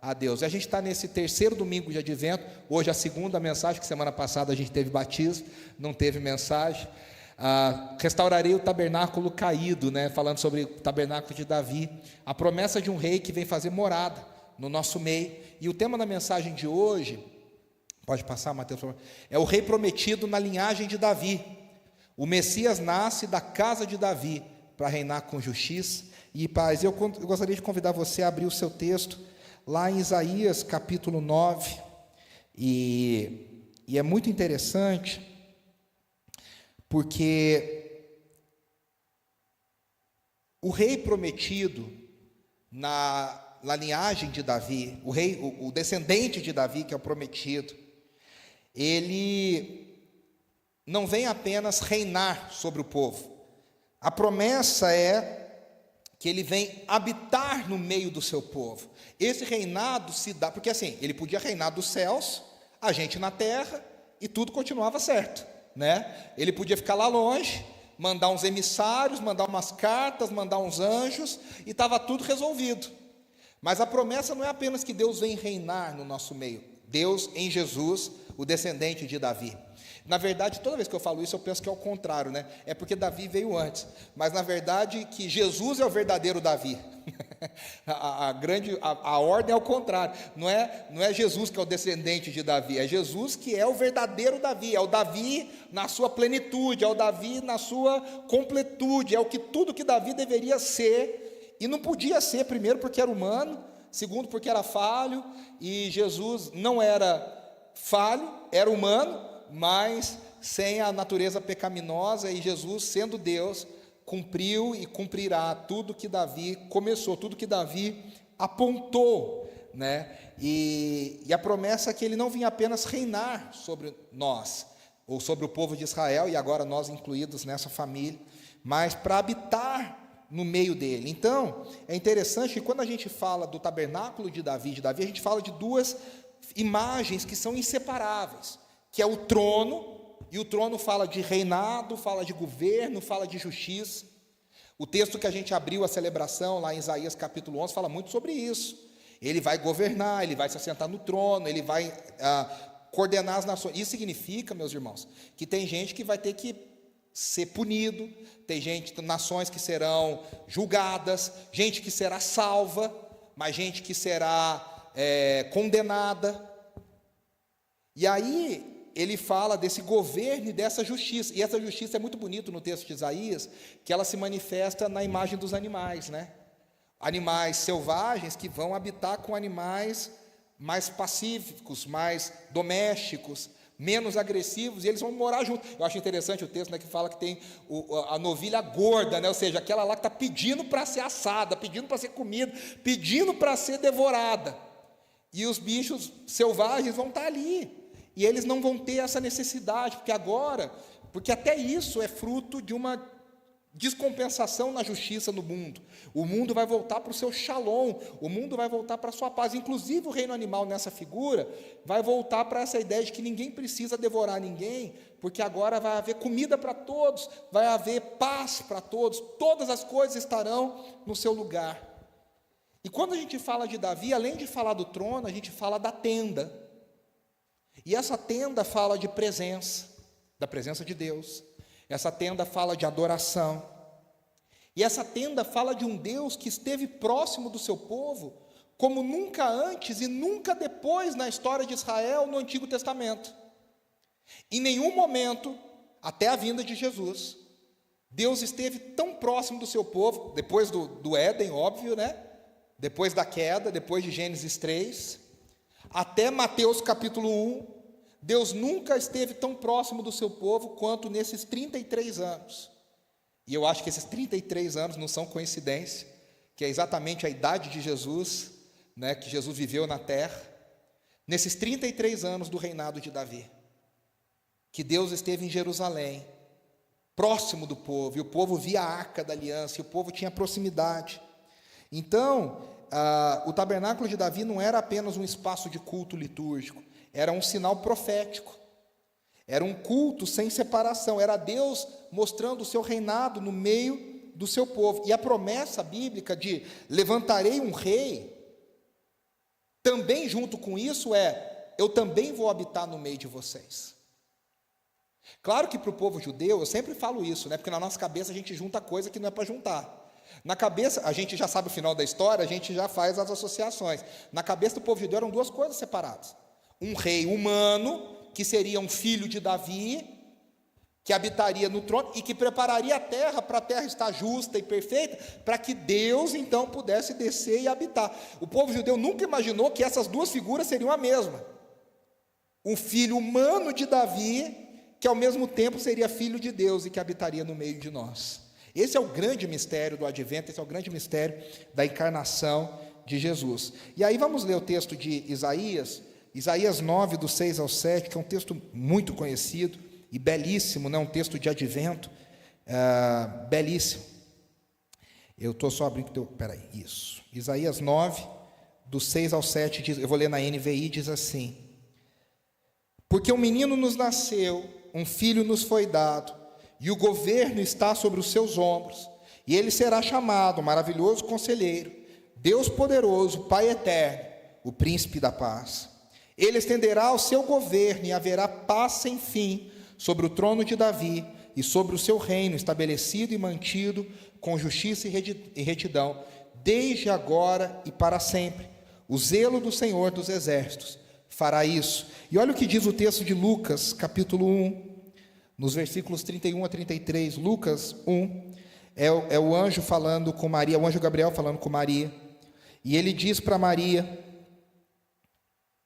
a Deus. E a gente está nesse terceiro domingo de Advento, hoje a segunda mensagem, que semana passada a gente teve batismo, não teve mensagem. Restaurarei o tabernáculo caído, né? Falando sobre o tabernáculo de Davi, a promessa de um rei que vem fazer morada no nosso meio. E o tema da mensagem de hoje, pode passar, Mateus, é o rei prometido na linhagem de Davi. O Messias nasce da casa de Davi para reinar com justiça e paz. Eu gostaria de convidar você a abrir o seu texto lá em Isaías capítulo 9, e é muito interessante, porque o rei prometido na linhagem de Davi, o descendente de Davi, que é o prometido, ele não vem apenas reinar sobre o povo. A promessa é que ele vem habitar no meio do seu povo. Esse reinado se dá, porque assim, ele podia reinar dos céus, a gente na terra, e tudo continuava certo, né? Ele podia ficar lá longe, mandar uns emissários, mandar umas cartas, mandar uns anjos, e estava tudo resolvido. Mas a promessa não é apenas que Deus vem reinar no nosso meio. Deus em Jesus, o descendente de Davi. Na verdade, toda vez que eu falo isso, eu penso que é o contrário, né? É porque Davi veio antes. Mas, na verdade, que Jesus é o verdadeiro Davi. A ordem é o contrário. Não é Jesus que é o descendente de Davi. É Jesus que é o verdadeiro Davi. É o Davi na sua plenitude. É o Davi na sua completude. É tudo que Davi deveria ser. E não podia ser, primeiro, porque era humano. Segundo, porque era falho. E Jesus não era falho, era humano, mas sem a natureza pecaminosa, e Jesus, sendo Deus, cumpriu e cumprirá tudo que Davi começou, tudo que Davi apontou, né? E a promessa é que ele não vinha apenas reinar sobre nós, ou sobre o povo de Israel, e agora nós incluídos nessa família, mas para habitar no meio dele. Então, é interessante que quando a gente fala do tabernáculo de Davi, a gente fala de duas imagens que são inseparáveis, que é o trono, e o trono fala de reinado, fala de governo, fala de justiça. O texto que a gente abriu a celebração, lá em Isaías capítulo 11, fala muito sobre isso. Ele vai governar, ele vai se assentar no trono, ele vai coordenar as nações. Isso significa, meus irmãos, que tem gente que vai ter que ser punido, tem nações que serão julgadas, gente que será salva, mas gente que será condenada. E aí ele fala desse governo e dessa justiça, e essa justiça é muito bonito no texto de Isaías, que ela se manifesta na imagem dos animais, né? Animais selvagens que vão habitar com animais mais pacíficos, mais domésticos, menos agressivos, e eles vão morar juntos. Eu acho interessante o texto, né, que fala que tem a novilha gorda, né? Ou seja, aquela lá que está pedindo para ser assada, pedindo para ser comida, pedindo para ser devorada, e os bichos selvagens vão estar ali, e eles não vão ter essa necessidade, porque até isso é fruto de uma descompensação na justiça no mundo. O mundo vai voltar para o seu shalom, o mundo vai voltar para a sua paz. Inclusive o reino animal nessa figura vai voltar para essa ideia de que ninguém precisa devorar ninguém, porque agora vai haver comida para todos, vai haver paz para todos, todas as coisas estarão no seu lugar. E quando a gente fala de Davi, além de falar do trono, a gente fala da tenda. E essa tenda fala de presença, da presença de Deus. Essa tenda fala de adoração. E essa tenda fala de um Deus que esteve próximo do seu povo, como nunca antes e nunca depois na história de Israel no Antigo Testamento. Em nenhum momento, até a vinda de Jesus, Deus esteve tão próximo do seu povo, depois do Éden, óbvio, né? Depois da queda, depois de Gênesis 3, até Mateus capítulo 1, Deus nunca esteve tão próximo do seu povo quanto nesses 33 anos. E eu acho que esses 33 anos não são coincidência, que é exatamente a idade de Jesus, né, que Jesus viveu na terra, nesses 33 anos do reinado de Davi, que Deus esteve em Jerusalém, próximo do povo, e o povo via a arca da aliança, e o povo tinha proximidade. Então, o tabernáculo de Davi não era apenas um espaço de culto litúrgico, era um sinal profético, era um culto sem separação, era Deus mostrando o seu reinado no meio do seu povo. E a promessa bíblica de levantarei um rei, também junto com isso eu também vou habitar no meio de vocês. Claro que para o povo judeu, eu sempre falo isso, né? Porque na nossa cabeça a gente junta coisa que não é para juntar. Na cabeça, a gente já sabe o final da história, a gente já faz as associações. Na cabeça do povo judeu eram duas coisas separadas. Um rei humano, que seria um filho de Davi, que habitaria no trono e que prepararia a terra para a terra estar justa e perfeita, para que Deus então pudesse descer e habitar. O povo judeu nunca imaginou que essas duas figuras seriam a mesma. Um filho humano de Davi, que ao mesmo tempo seria filho de Deus e que habitaria no meio de nós. Esse é o grande mistério do advento, esse é o grande mistério da encarnação de Jesus. E aí vamos ler o texto de Isaías 9, do 6 ao 7, que é um texto muito conhecido e belíssimo, né? Um texto de advento, belíssimo. Eu estou só abrindo, peraí, isso. Isaías 9, do 6 ao 7, diz, eu vou ler na NVI, diz assim: porque um menino nos nasceu, um filho nos foi dado, e o governo está sobre os seus ombros, e ele será chamado Maravilhoso Conselheiro, Deus Poderoso, Pai Eterno, o Príncipe da Paz. Ele estenderá o seu governo e haverá paz sem fim sobre o trono de Davi e sobre o seu reino, estabelecido e mantido com justiça e retidão, desde agora e para sempre. O zelo do Senhor dos Exércitos fará isso. E olha o que diz o texto de Lucas, capítulo 1, nos versículos 31 a 33, Lucas 1, é o anjo falando com Maria, o anjo Gabriel falando com Maria, e ele diz para Maria,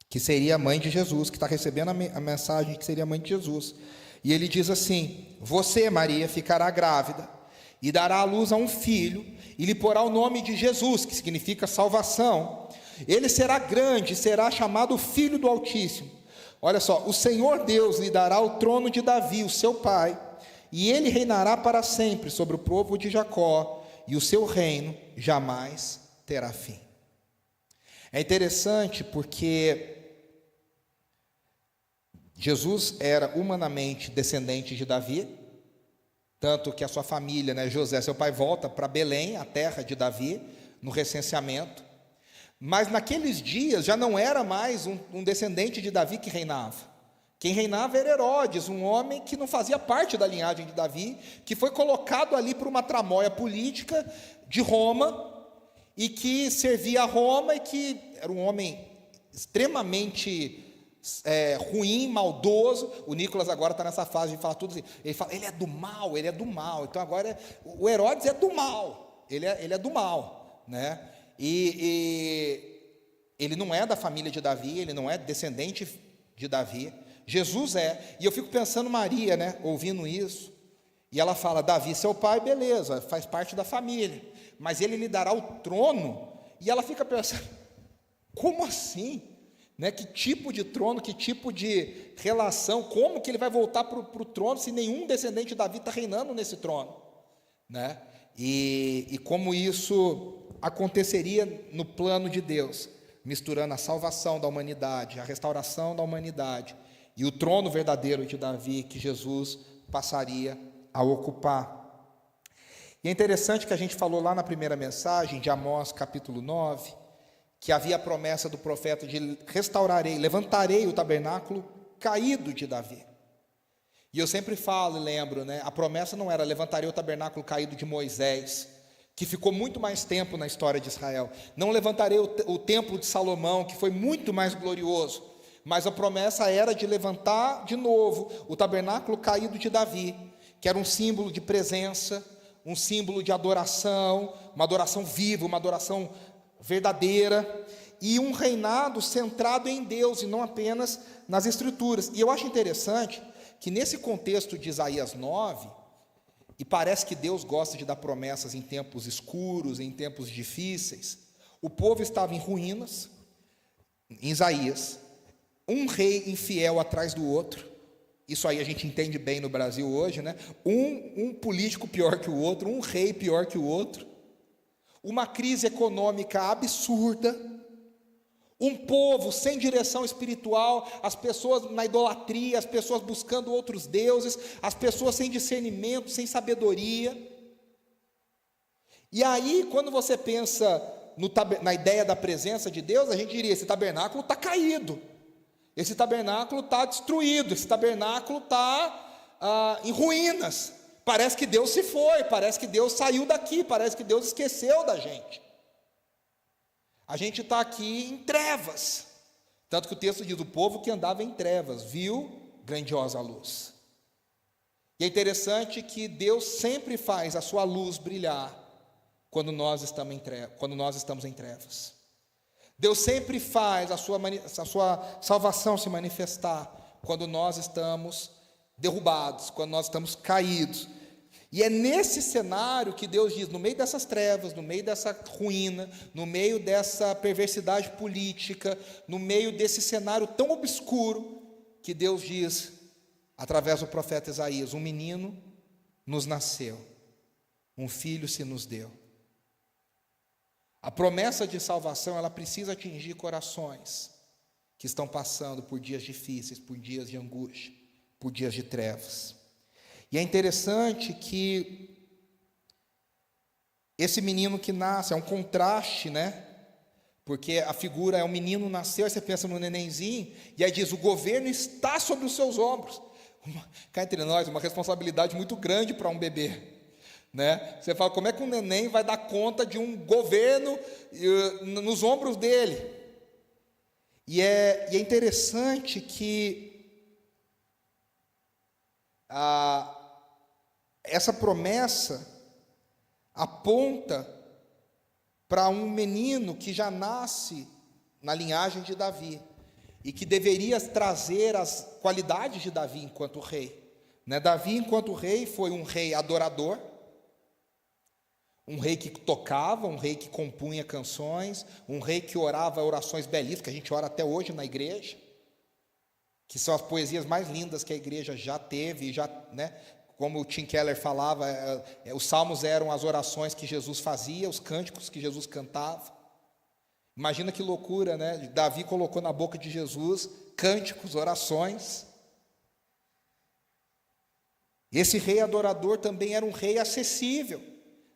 que seria a mãe de Jesus, que está recebendo a mensagem que seria a mãe de Jesus, e ele diz assim: você, Maria, ficará grávida, e dará à luz a um filho, e lhe porá o nome de Jesus, que significa salvação. Ele será grande, será chamado Filho do Altíssimo. Olha só, o Senhor Deus lhe dará o trono de Davi, o seu pai, e ele reinará para sempre sobre o povo de Jacó, e o seu reino jamais terá fim. É interessante porque Jesus era humanamente descendente de Davi, tanto que a sua família, né, José, seu pai, volta para Belém, a terra de Davi, no recenseamento. Mas naqueles dias já não era mais um descendente de Davi que reinava. Quem reinava era Herodes, um homem que não fazia parte da linhagem de Davi, que foi colocado ali por uma tramóia política de Roma, e que servia a Roma, e que era um homem extremamente ruim, maldoso. O Nicolas agora está nessa fase de falar tudo assim. Ele fala, ele é do mal, ele é do mal. Então agora o Herodes é do mal, ele é do mal, né? E ele não é da família de Davi, ele não é descendente de Davi. Jesus é. E eu fico pensando Maria, né, ouvindo isso, e ela fala: Davi, seu pai, beleza, faz parte da família, mas ele lhe dará o trono. E ela fica pensando, como assim? Né? Que tipo de trono, que tipo de relação, como que ele vai voltar para o trono se nenhum descendente de Davi está reinando nesse trono? Né? E como isso aconteceria no plano de Deus, misturando a salvação da humanidade, a restauração da humanidade, e o trono verdadeiro de Davi que Jesus passaria a ocupar. E é interessante que a gente falou lá na primeira mensagem de Amós capítulo 9, que havia a promessa do profeta de levantarei o tabernáculo caído de Davi. E eu sempre falo e lembro, né, a promessa não era levantarei o tabernáculo caído de Moisés, que ficou muito mais tempo na história de Israel. Não levantarei o templo de Salomão, que foi muito mais glorioso, mas a promessa era de levantar de novo o tabernáculo caído de Davi, que era um símbolo de presença, um símbolo de adoração, uma adoração viva, uma adoração verdadeira, e um reinado centrado em Deus e não apenas nas Escrituras. E eu acho interessante que nesse contexto de Isaías 9, e parece que Deus gosta de dar promessas em tempos escuros, em tempos difíceis, o povo estava em ruínas, em Isaías, um rei infiel atrás do outro. Isso aí a gente entende bem no Brasil hoje, né? Um político pior que o outro, um rei pior que o outro, uma crise econômica absurda, um povo sem direção espiritual, as pessoas na idolatria, as pessoas buscando outros deuses, as pessoas sem discernimento, sem sabedoria. E aí, quando você pensa na ideia da presença de Deus, a gente diria: esse tabernáculo está caído, esse tabernáculo está destruído, esse tabernáculo está em ruínas. Parece que Deus se foi, parece que Deus saiu daqui, parece que Deus esqueceu da gente. A gente está aqui em trevas. Tanto que o texto diz: o povo que andava em trevas viu grandiosa luz. E é interessante que Deus sempre faz a sua luz brilhar quando nós estamos em trevas. Deus sempre faz a sua salvação se manifestar quando nós estamos derrubados, quando nós estamos caídos. E é nesse cenário que Deus diz: no meio dessas trevas, no meio dessa ruína, no meio dessa perversidade política, no meio desse cenário tão obscuro, que Deus diz, através do profeta Isaías: um menino nos nasceu, um filho se nos deu. A promessa de salvação, ela precisa atingir corações que estão passando por dias difíceis, por dias de angústia, por dias de trevas. E é interessante que esse menino que nasce é um contraste, né? Porque a figura é um menino nasceu, aí você pensa no nenenzinho, e aí diz: o governo está sobre os seus ombros. Cá entre nós, uma responsabilidade muito grande para um bebê, né? Você fala: como é que um neném vai dar conta de um governo nos ombros dele? E é interessante que essa promessa aponta para um menino que já nasce na linhagem de Davi e que deveria trazer as qualidades de Davi enquanto rei, né? Davi, enquanto rei, foi um rei adorador, um rei que tocava, um rei que compunha canções, um rei que orava orações belíssimas, que a gente ora até hoje na igreja, que são as poesias mais lindas que a igreja já teve, né? Como o Tim Keller falava, os salmos eram as orações que Jesus fazia, os cânticos que Jesus cantava. Imagina que loucura, né? Davi colocou na boca de Jesus cânticos, orações. Esse rei adorador também era um rei acessível.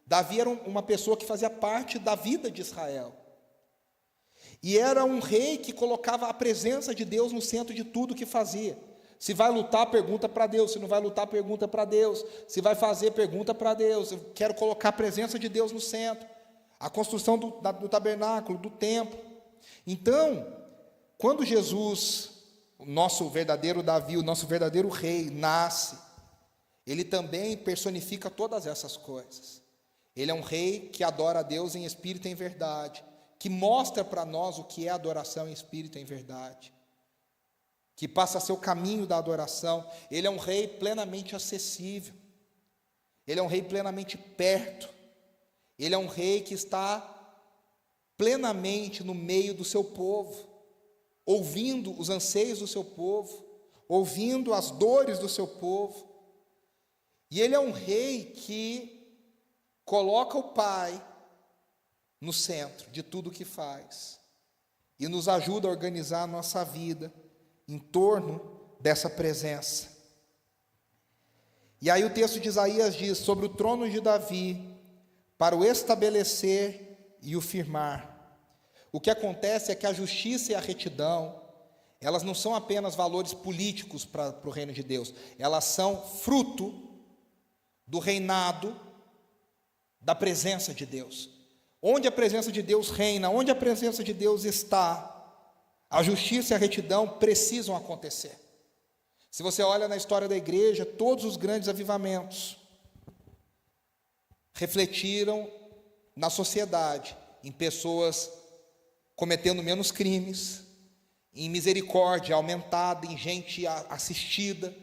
Davi era uma pessoa que fazia parte da vida de Israel. E era um rei que colocava a presença de Deus no centro de tudo que fazia. Se vai lutar, pergunta para Deus. Se não vai lutar, pergunta para Deus. Se vai fazer, pergunta para Deus. Eu quero colocar a presença de Deus no centro. A construção do tabernáculo, do templo. Então, quando Jesus, o nosso verdadeiro Davi, o nosso verdadeiro rei, nasce, ele também personifica todas essas coisas. Ele é um rei que adora a Deus em espírito e em verdade, que mostra para nós o que é adoração em espírito e em verdade, que passa a ser o caminho da adoração. Ele é um rei plenamente acessível, ele é um rei plenamente perto, ele é um rei que está plenamente no meio do seu povo, ouvindo os anseios do seu povo, ouvindo as dores do seu povo. E ele é um rei que coloca o Pai no centro de tudo o que faz e nos ajuda a organizar a nossa vida em torno dessa presença. E aí o texto de Isaías diz: sobre o trono de Davi, para o estabelecer e o firmar. O que acontece é que a justiça e a retidão, elas não são apenas valores políticos para o reino de Deus, elas são fruto do reinado da presença de Deus. Onde a presença de Deus reina, onde a presença de Deus está, a justiça e a retidão precisam acontecer. Se você olha na história da igreja, todos os grandes avivamentos refletiram na sociedade, em pessoas cometendo menos crimes, em misericórdia aumentada, em gente assistida.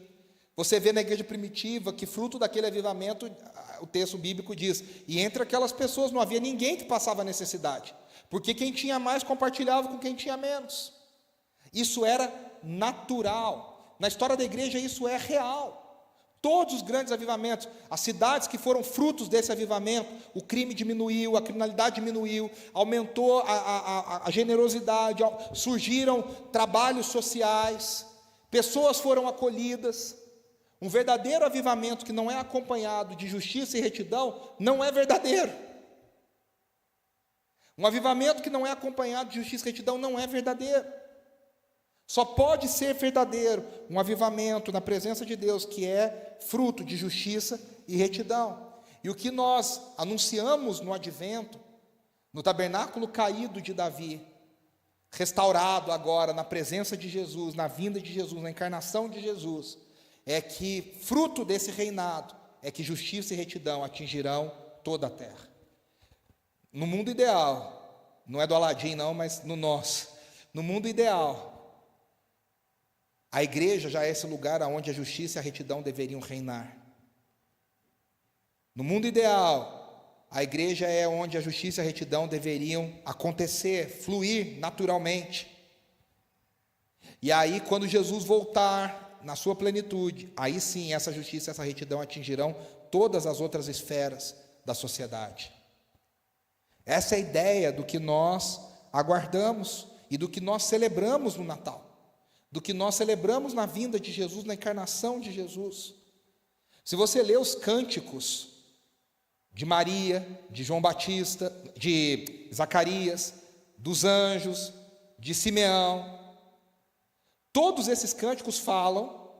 Você vê na igreja primitiva que, fruto daquele avivamento, o texto bíblico diz: e entre aquelas pessoas não havia ninguém que passava necessidade, porque quem tinha mais compartilhava com quem tinha menos. Isso era natural. Na história da igreja isso é real. Todos os grandes avivamentos, as cidades que foram frutos desse avivamento, o crime diminuiu, a criminalidade diminuiu, aumentou a generosidade, surgiram trabalhos sociais, pessoas foram acolhidas. Um verdadeiro avivamento que não é acompanhado de justiça e retidão não é verdadeiro. Um avivamento que não é acompanhado de justiça e retidão não é verdadeiro. Só pode ser verdadeiro um avivamento na presença de Deus que é fruto de justiça e retidão. E o que nós anunciamos no advento, no tabernáculo caído de Davi, restaurado agora na presença de Jesus, na vinda de Jesus, na encarnação de Jesus, é que fruto desse reinado é que justiça e retidão atingirão toda a terra. No mundo ideal, não é do Aladim não, mas no nosso, no mundo ideal, a igreja já é esse lugar onde a justiça e a retidão deveriam reinar. No mundo ideal, a igreja é onde a justiça e a retidão deveriam acontecer, fluir naturalmente. E aí, quando Jesus voltar na sua plenitude, aí sim essa justiça e essa retidão atingirão todas as outras esferas da sociedade. Essa é a ideia do que nós aguardamos e do que nós celebramos no Natal, do que nós celebramos na vinda de Jesus, na encarnação de Jesus. Se você ler os cânticos de Maria, de João Batista, de Zacarias, dos anjos, de Simeão, todos esses cânticos falam: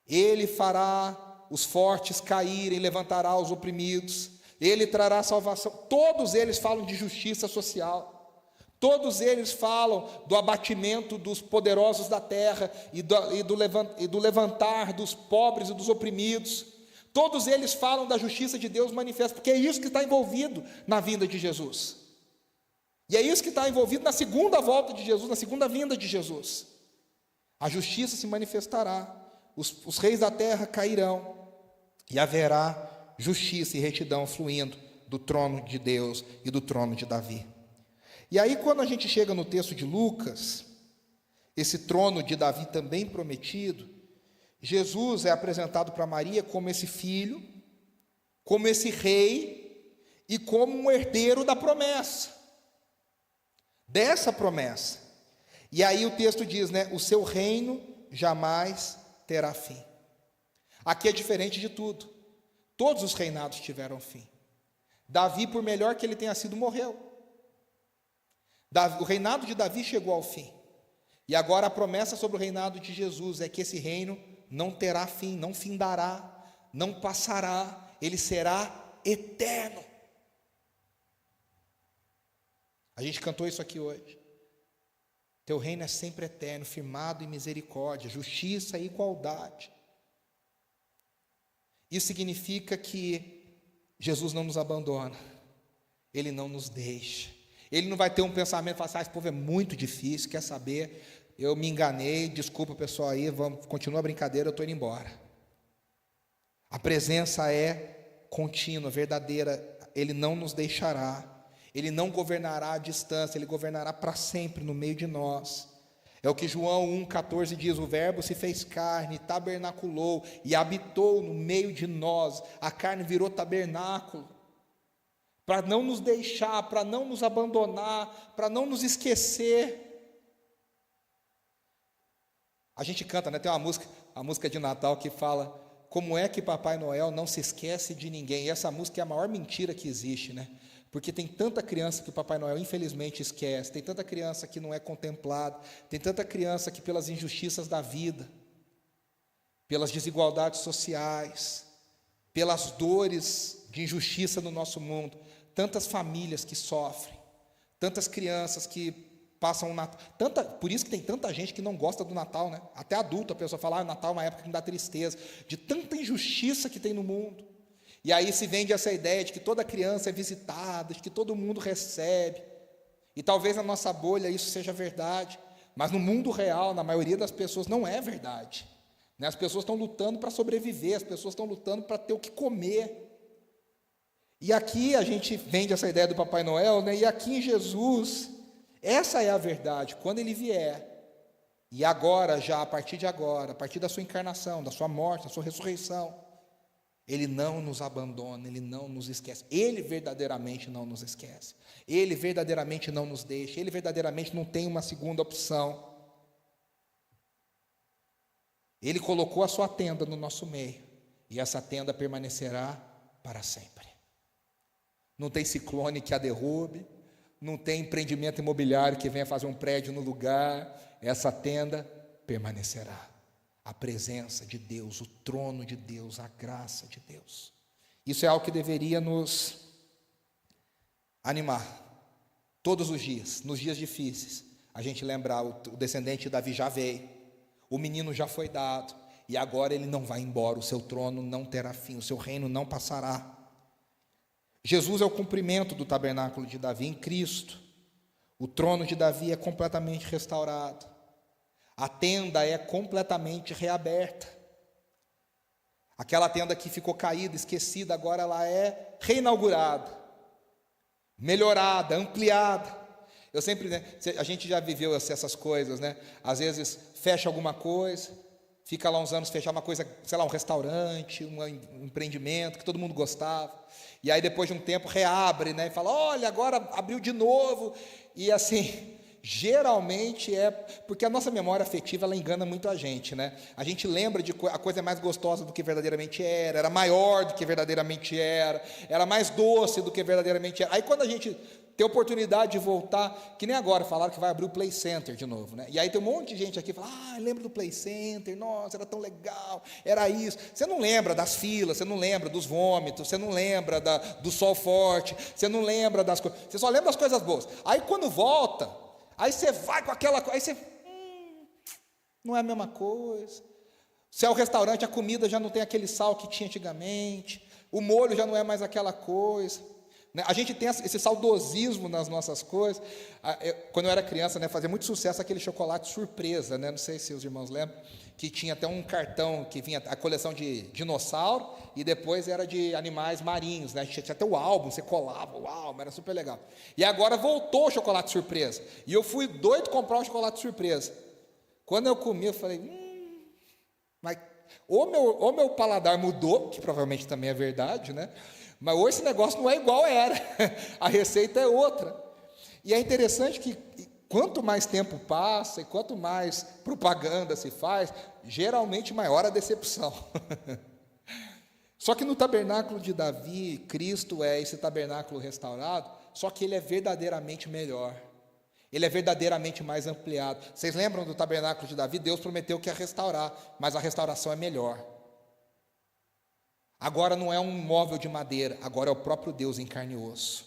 Ele fará os fortes caírem, levantará os oprimidos, Ele trará salvação. Todos eles falam de justiça social, todos eles falam do abatimento dos poderosos da terra e do levantar dos pobres e dos oprimidos. Todos eles falam da justiça de Deus manifesta, porque é isso que está envolvido na vinda de Jesus. E é isso que está envolvido na segunda volta de Jesus, na segunda vinda de Jesus. A justiça se manifestará, os reis da terra cairão, e haverá justiça e retidão fluindo do trono de Deus e do trono de Davi. E aí, quando a gente chega no texto de Lucas, esse trono de Davi também prometido, Jesus é apresentado para Maria como esse filho, como esse rei e como um herdeiro da promessa, dessa promessa. E aí o texto diz, né, o seu reino jamais terá fim. Aqui é diferente de tudo. Todos os reinados tiveram fim. Davi, por melhor que ele tenha sido, morreu. O reinado de Davi chegou ao fim. E agora a promessa sobre o reinado de Jesus é que esse reino não terá fim, não findará, não passará, ele será eterno. A gente cantou isso aqui hoje. Teu reino é sempre eterno, firmado em misericórdia, justiça e igualdade. Isso significa que Jesus não nos abandona, Ele não nos deixa. Ele não vai ter um pensamento, falar assim, esse povo é muito difícil, quer saber, eu me enganei, desculpa pessoal aí, continua a brincadeira, eu estou indo embora. A presença é contínua, verdadeira, Ele não nos deixará, Ele não governará à distância, Ele governará para sempre no meio de nós. É o que João 1,14 diz, o verbo se fez carne, tabernaculou e habitou no meio de nós, a carne virou tabernáculo, para não nos deixar, para não nos abandonar, para não nos esquecer. A gente canta, né? Tem uma música, a música de Natal que fala, como é que Papai Noel não se esquece de ninguém? E essa música é a maior mentira que existe, né? Porque tem tanta criança que o Papai Noel infelizmente esquece, tem tanta criança que não é contemplada, tem tanta criança que pelas injustiças da vida, pelas desigualdades sociais, pelas dores de injustiça no nosso mundo, tantas famílias que sofrem, tantas crianças que passam o Natal, por isso que tem tanta gente que não gosta do Natal, né? Até adulto a pessoa fala, o Natal é uma época que me dá tristeza, de tanta injustiça que tem no mundo. E aí se vende essa ideia de que toda criança é visitada, de que todo mundo recebe. E talvez na nossa bolha isso seja verdade, mas no mundo real, na maioria das pessoas, não é verdade. Né? As pessoas estão lutando para sobreviver, as pessoas estão lutando para ter o que comer. E aqui a gente vende essa ideia do Papai Noel, né? E aqui em Jesus, essa é a verdade. Quando Ele vier, e agora já, a partir de agora, a partir da sua encarnação, da sua morte, da sua ressurreição, Ele não nos abandona, Ele não nos esquece. Ele verdadeiramente não nos esquece. Ele verdadeiramente não nos deixa. Ele verdadeiramente não tem uma segunda opção. Ele colocou a sua tenda no nosso meio. E essa tenda permanecerá para sempre. Não tem ciclone que a derrube. não tem empreendimento imobiliário que venha fazer um prédio no lugar, essa tenda permanecerá. A presença de Deus, o trono de Deus, a graça de Deus. Isso é algo que deveria nos animar todos os dias, nos dias difíceis. A gente lembrar, o descendente de Davi já veio, o menino já foi dado, e agora ele não vai embora, o seu trono não terá fim, o seu reino não passará. Jesus é o cumprimento do tabernáculo de Davi em Cristo. O trono de Davi é completamente restaurado. A tenda é completamente reaberta. Aquela tenda que ficou caída, esquecida, agora ela é reinaugurada, melhorada, ampliada. Eu sempre, a gente já viveu essas coisas, né? Às vezes fecha alguma coisa, fica lá uns anos fechar uma coisa, sei lá, um restaurante, um empreendimento que todo mundo gostava, e aí depois de um tempo reabre, né? E fala, olha, agora abriu de novo, e assim, geralmente é, porque a nossa memória afetiva, ela engana muito a gente, né? A gente lembra de a coisa mais gostosa do que verdadeiramente era maior do que verdadeiramente era mais doce do que verdadeiramente era. Aí quando a gente tem oportunidade de voltar, que nem agora falaram que vai abrir o Play Center de novo, né? E aí tem um monte de gente aqui que fala, lembra do Play Center, nossa, era tão legal, era isso. Você não lembra das filas, você não lembra dos vômitos, você não lembra do sol forte, você não lembra das coisas, você só lembra das coisas boas. Aí quando volta, aí você vai com aquela coisa, aí você, não é a mesma coisa. Se é o restaurante, a comida já não tem aquele sal que tinha antigamente, o molho já não é mais aquela coisa. A gente tem esse saudosismo nas nossas coisas. Quando eu era criança, fazia muito sucesso aquele chocolate surpresa, não sei se os irmãos lembram, que tinha até um cartão que vinha a coleção de dinossauro e depois era de animais marinhos, tinha até o álbum, você colava o álbum, era super legal. E agora voltou o chocolate surpresa, e eu fui doido comprar um chocolate surpresa. Quando eu comi, eu falei, mas ou meu paladar mudou, que provavelmente também é verdade, mas hoje esse negócio não é igual era, a receita é outra. E é interessante que quanto mais tempo passa e quanto mais propaganda se faz, geralmente maior a decepção. Só que no tabernáculo de Davi, Cristo é esse tabernáculo restaurado, só que ele é verdadeiramente melhor. Ele é verdadeiramente mais ampliado. Vocês lembram do tabernáculo de Davi? Deus prometeu que ia restaurar, mas a restauração é melhor. Agora não é um móvel de madeira, agora é o próprio Deus em carne e osso.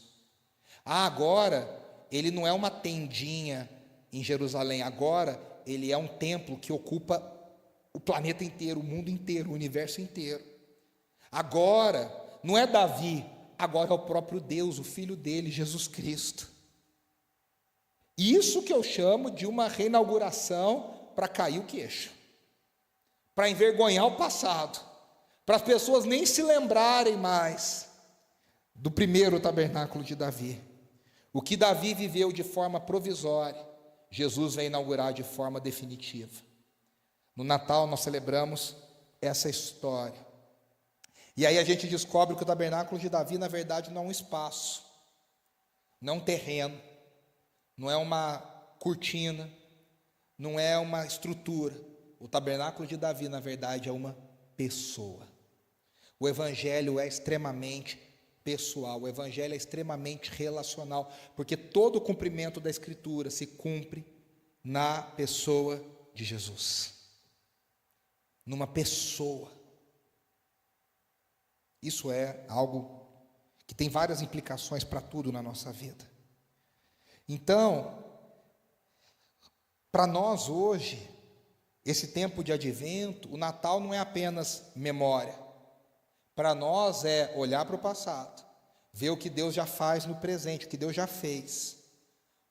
Agora ele não é uma tendinha em Jerusalém, agora ele é um templo que ocupa o planeta inteiro, o mundo inteiro, o universo inteiro. Agora não é Davi, agora é o próprio Deus, o Filho dele, Jesus Cristo. Isso que eu chamo de uma reinauguração para cair o queixo, para envergonhar o passado, para as pessoas nem se lembrarem mais do primeiro tabernáculo de Davi. O que Davi viveu de forma provisória, Jesus vai inaugurar de forma definitiva. No Natal nós celebramos essa história. E aí a gente descobre que o tabernáculo de Davi, na verdade, não é um espaço, não é um terreno, não é uma cortina, não é uma estrutura. O tabernáculo de Davi, na verdade, é uma pessoa. O Evangelho é extremamente pessoal, o Evangelho é extremamente relacional, porque todo o cumprimento da Escritura se cumpre na pessoa de Jesus, numa pessoa. Isso é algo que tem várias implicações para tudo na nossa vida. Então, para nós hoje, esse tempo de advento, o Natal não é apenas memória. Para nós é olhar para o passado, ver o que Deus já faz no presente, o que Deus já fez,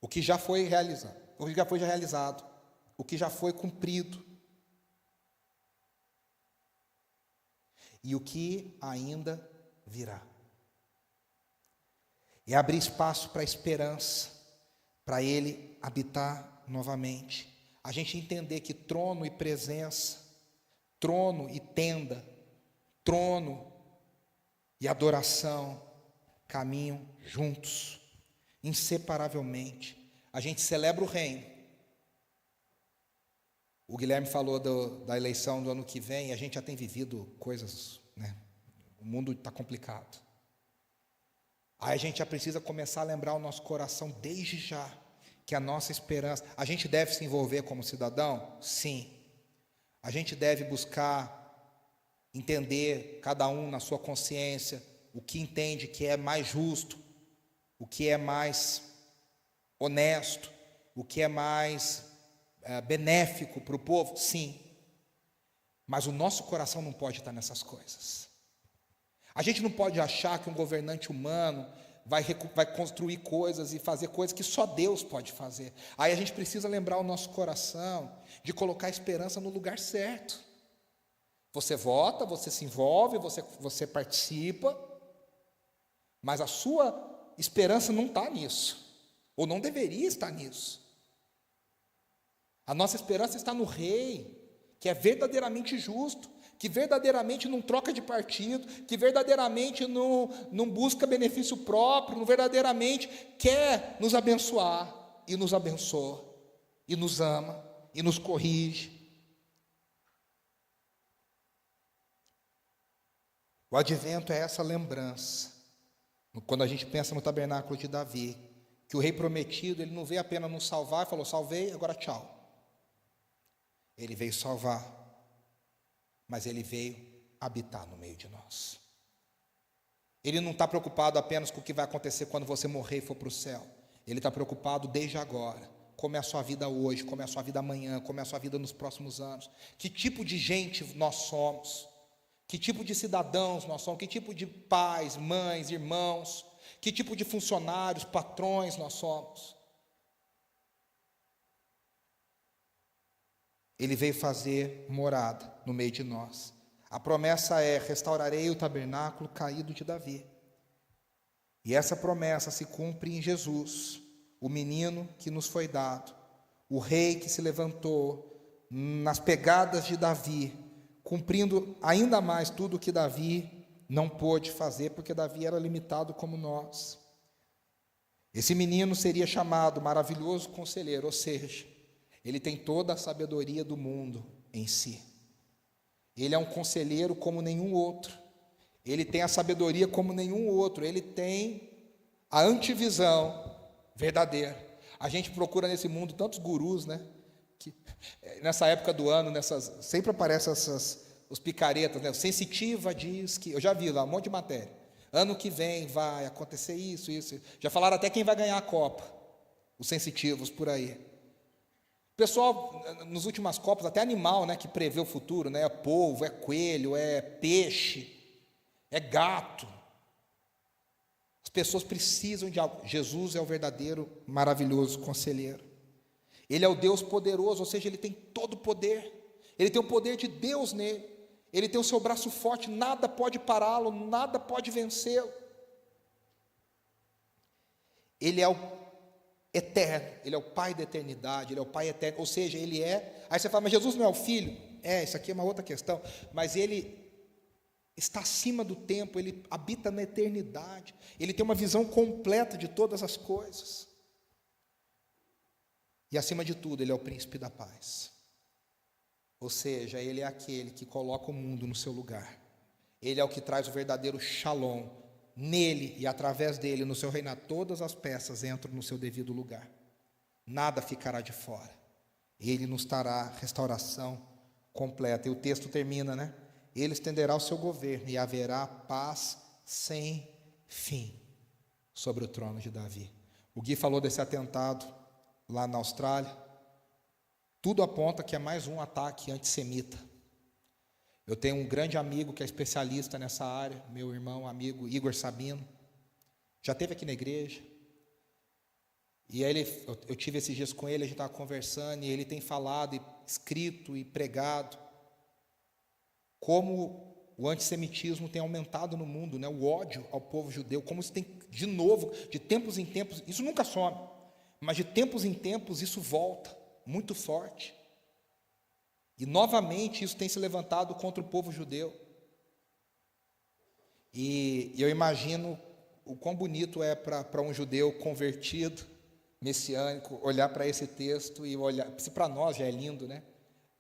o que já foi realizado, o que já foi realizado, o que já foi cumprido e o que ainda virá. É abrir espaço para a esperança, para Ele habitar novamente. A gente entender que trono e presença, trono e tenda, trono e adoração caminham juntos, inseparavelmente. A gente celebra o reino. O Guilherme falou da eleição do ano que vem, e a gente já tem vivido coisas, O mundo está complicado. Aí a gente já precisa começar a lembrar o nosso coração desde já, que a nossa esperança, a gente deve se envolver como cidadão? Sim. A gente deve buscar entender, cada um na sua consciência, o que entende que é mais justo, o que é mais honesto, o que é mais benéfico para o povo? Sim. Mas o nosso coração não pode estar nessas coisas. A gente não pode achar que um governante humano vai construir coisas e fazer coisas que só Deus pode fazer. Aí a gente precisa lembrar o nosso coração de colocar a esperança no lugar certo. Você vota, você se envolve, você participa, mas a sua esperança não está nisso, ou não deveria estar nisso. A nossa esperança está no Rei, que é verdadeiramente justo, que verdadeiramente não troca de partido, que verdadeiramente não busca benefício próprio, não verdadeiramente quer nos abençoar, e nos abençoa, e nos ama, e nos corrige. O advento é essa lembrança, quando a gente pensa no tabernáculo de Davi, que o rei prometido, ele não veio apenas nos salvar e falou, salvei, agora tchau. Ele veio salvar, mas ele veio habitar no meio de nós. Ele não está preocupado apenas com o que vai acontecer quando você morrer e for para o céu. Ele está preocupado desde agora. Como é a sua vida hoje, como é a sua vida amanhã, como é a sua vida nos próximos anos. Que tipo de gente nós somos? Que tipo de cidadãos nós somos? Que tipo de pais, mães, irmãos? Que tipo de funcionários, patrões nós somos? Ele veio fazer morada no meio de nós. A promessa é: restaurarei o tabernáculo caído de Davi. E essa promessa se cumpre em Jesus, o menino que nos foi dado, o rei que se levantou nas pegadas de Davi, cumprindo ainda mais tudo o que Davi não pôde fazer, porque Davi era limitado como nós. Esse menino seria chamado Maravilhoso Conselheiro, ou seja, ele tem toda a sabedoria do mundo em si. Ele é um conselheiro como nenhum outro. Ele tem a sabedoria como nenhum outro. Ele tem a antivisão verdadeira. A gente procura nesse mundo tantos gurus, né? Que, nessa época do ano, sempre aparecem os picaretas, né? O Sensitiva diz que... Eu já vi lá um monte de matéria. Ano que vem vai acontecer isso. Já falaram até quem vai ganhar a Copa. Os sensitivos por aí. Pessoal, nas últimas Copas, até animal, né, que prevê o futuro, né, é polvo, é coelho, é peixe, é gato. As pessoas precisam de algo. Jesus é o verdadeiro, maravilhoso conselheiro. Ele é o Deus poderoso, ou seja, ele tem todo o poder. Ele tem o poder de Deus nele. Ele tem o seu braço forte, nada pode pará-lo, nada pode vencê-lo. Ele é o eterno, ele é o Pai da eternidade, ele é o Pai eterno, ou seja, ele é... Aí você fala, mas Jesus não é o Filho? Isso aqui é uma outra questão, mas ele está acima do tempo, ele habita na eternidade, ele tem uma visão completa de todas as coisas, e acima de tudo, ele é o príncipe da paz, ou seja, ele é aquele que coloca o mundo no seu lugar, ele é o que traz o verdadeiro shalom. Nele e através dele, no seu reinado, todas as peças entram no seu devido lugar. Nada ficará de fora. Ele nos dará restauração completa. E o texto termina, né? Ele estenderá o seu governo e haverá paz sem fim sobre o trono de Davi. O Gui falou desse atentado lá na Austrália. Tudo aponta que é mais um ataque antissemita. Eu tenho um grande amigo que é especialista nessa área, meu irmão, amigo Igor Sabino, já esteve aqui na igreja, e aí eu tive esses dias com ele, a gente estava conversando, e ele tem falado, e escrito e pregado, como o antissemitismo tem aumentado no mundo, né? O ódio ao povo judeu, como isso tem, de novo, de tempos em tempos, isso nunca some, mas de tempos em tempos isso volta, muito forte. E novamente isso tem se levantado contra o povo judeu. E eu imagino o quão bonito é para um judeu convertido, messiânico, olhar para esse texto e olhar, se para nós já é lindo, né?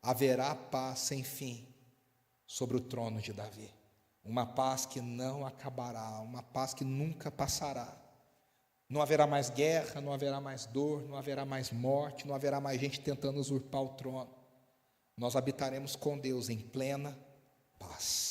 Haverá paz sem fim sobre o trono de Davi. uma paz que não acabará, uma paz que nunca passará. Não haverá mais guerra, não haverá mais dor, não haverá mais morte, não haverá mais gente tentando usurpar o trono. Nós habitaremos com Deus em plena paz.